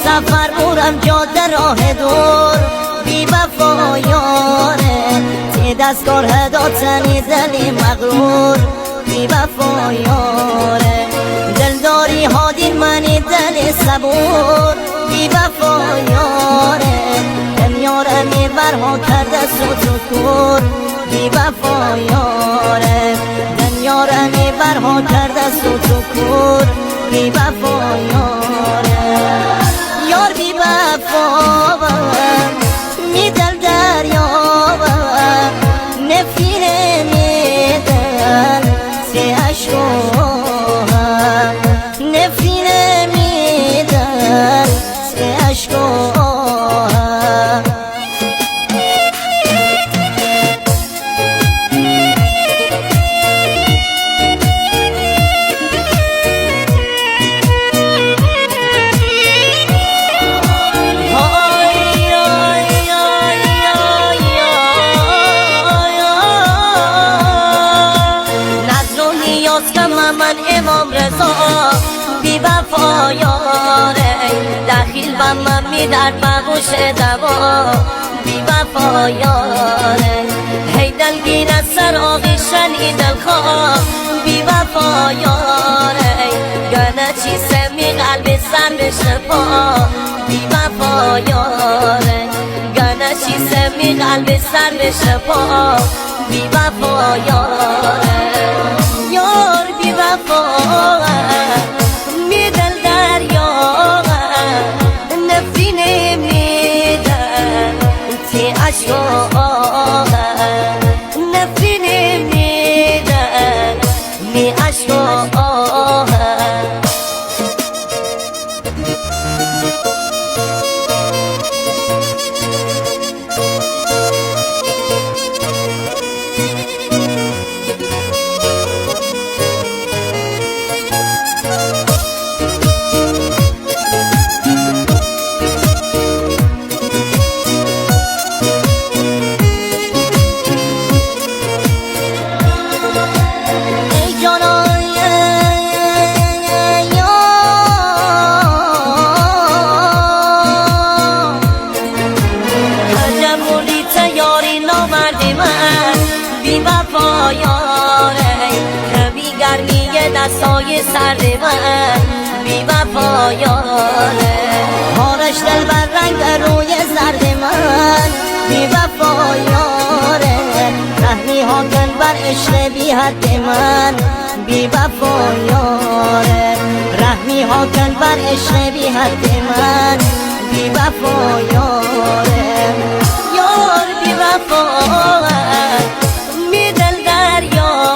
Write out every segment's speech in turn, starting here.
سفر برم جاده راه دور بی وفا یاره تی دستگار هداتنی دلی مغرور بی وفا یاره دلداری هادی منی دل صبور بی وفا یاره دنیاره می برها کرده سوت و کور بی وفا یاره دنیاره می برها کرده سوت و کور بی وفا یاره یار بی وفا می دل دریا نفیره می دل سی عشقو نفیره می دل سی عشقو من امام رضا بی وفا یاره دخیل و من می در بغوش دوا بی وفا یاره هی دلگیر از سر آقی شنی دلخواه بی وفا یاره گنه چی سمی قلب سر بشه پا بی وفا یاره گنه چی سمی قلب سر بشه پا بی وفا یاره یار بی وفا می دل دریا نفینه می دل تی عشقا نفینه می دل می عشقا دستای سرد من بی وفا یاره هارش دل بر رنگ روی زرد من بی وفا یاره رحمی ها کن بر عشق بی حد من بی وفا یاره رحمی ها کن بر عشق بی حد من بی وفا یاره یار بی وفا می دل دریا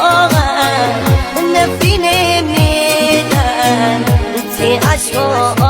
نفینه می دل تی عشقا